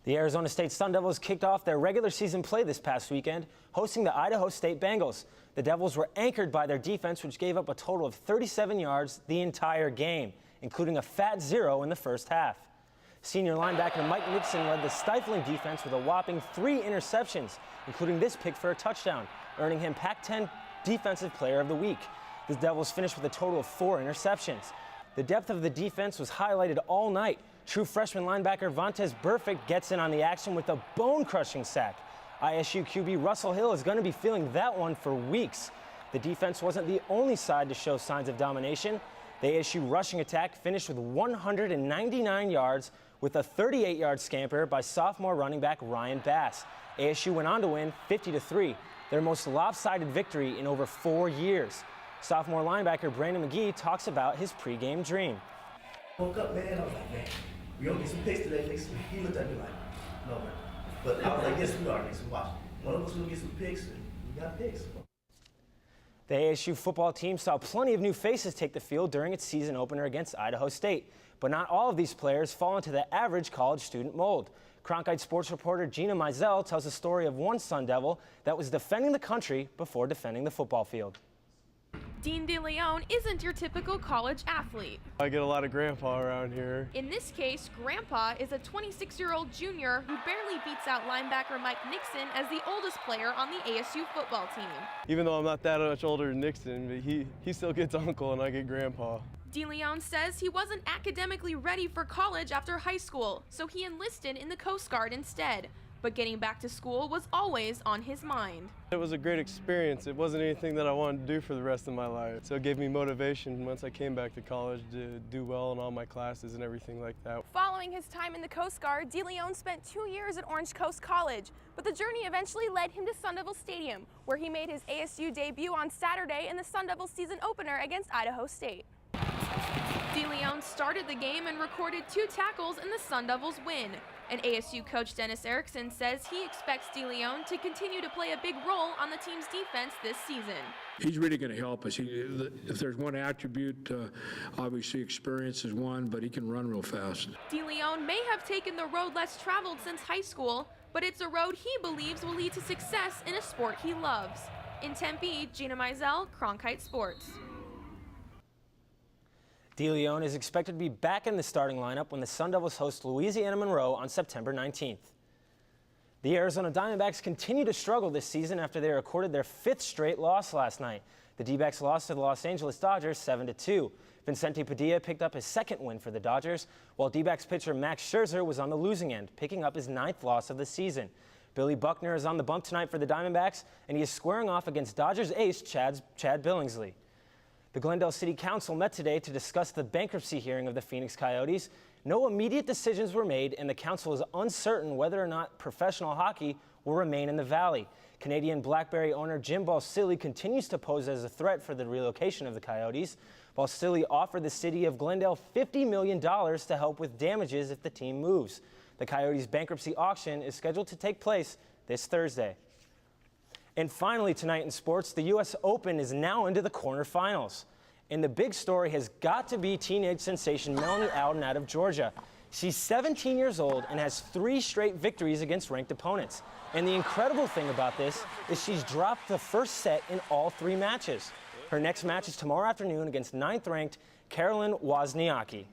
The Arizona State Sun Devils kicked off their regular season play this past weekend, hosting the Idaho State Bengals. The Devils were anchored by their defense, which gave up a total of 37 yards the entire game, including a fat 0 in the first half. Senior linebacker Mike Nixon led the stifling defense with a whopping 3 interceptions, including this pick for a touchdown, earning him Pac-10 Defensive Player of the Week. The Devils finished with a total of 4 interceptions. The depth of the defense was highlighted all night. True freshman linebacker Vontaze Burfict gets in on the action with a bone-crushing sack. ISU QB Russell Hill is going to be feeling that one for weeks. The defense wasn't the only side to show signs of domination. The ASU rushing attack finished with 199 yards with a 38-yard scamper by sophomore running back Ryan Bass. ASU went on to win 50-3, their most lopsided victory in over 4 years. Sophomore linebacker Brandon McGee talks about his pregame dream. Woke up, man, I was like, man, we gonna get some picks today. Nixon, he looked at me like, no, man. But I was like, yes, we are, Nixon. Watch. One of us will get some picks, and we got picks. The ASU football team saw plenty of new faces take the field during its season opener against Idaho State. But not all of these players fall into the average college student mold. Cronkite sports reporter Gina Mizell tells the story of one Sun Devil that was defending the country before defending the football field. Dean DeLeon isn't your typical college athlete. I get a lot of grandpa around here. In this case, Grandpa is a 26-year-old junior who barely beats out linebacker Mike Nixon as the oldest player on the ASU football team. Even though I'm not that much older than Nixon, but he still gets uncle and I get grandpa. DeLeon says he wasn't academically ready for college after high school, so he enlisted in the Coast Guard instead. But getting back to school was always on his mind. It was a great experience. It wasn't anything that I wanted to do for the rest of my life. So it gave me motivation once I came back to college to do well in all my classes and everything like that. Following his time in the Coast Guard, DeLeon spent 2 years at Orange Coast College. But the journey eventually led him to Sun Devil Stadium, where he made his ASU debut on Saturday in the Sun Devil season opener against Idaho State. DeLeon started the game and recorded 2 tackles in the Sun Devils' win. And ASU coach Dennis Erickson says he expects DeLeon to continue to play a big role on the team's defense this season. He's really going to help us. If there's one attribute, obviously experience is one, but he can run real fast. DeLeon may have taken the road less traveled since high school, but it's a road he believes will lead to success in a sport he loves. In Tempe, Gina Mizell, Cronkite Sports. DeLeon is expected to be back in the starting lineup when the Sun Devils host Louisiana Monroe on September 19th. The Arizona Diamondbacks continue to struggle this season after they recorded their 5th straight loss last night. The D-backs lost to the Los Angeles Dodgers 7-2. Vincente Padilla picked up his 2nd win for the Dodgers, while D-backs pitcher Max Scherzer was on the losing end, picking up his 9th loss of the season. Billy Buckner is on the bump tonight for the Diamondbacks, and he is squaring off against Dodgers ace Chad Billingsley. The Glendale City Council met today to discuss the bankruptcy hearing of the Phoenix Coyotes. No immediate decisions were made, and the council is uncertain whether or not professional hockey will remain in the Valley. Canadian Blackberry owner Jim Balsillie continues to pose as a threat for the relocation of the Coyotes. Balsillie offered the city of Glendale $50 million to help with damages if the team moves. The Coyotes' bankruptcy auction is scheduled to take place this Thursday. And finally tonight in sports, the U.S. Open is now into the quarterfinals. And the big story has got to be teenage sensation Melanie Alden out of Georgia. She's 17 years old and has 3 straight victories against ranked opponents. And the incredible thing about this is she's dropped the first set in all 3 matches. Her next match is tomorrow afternoon against 9th-ranked Caroline Wozniacki.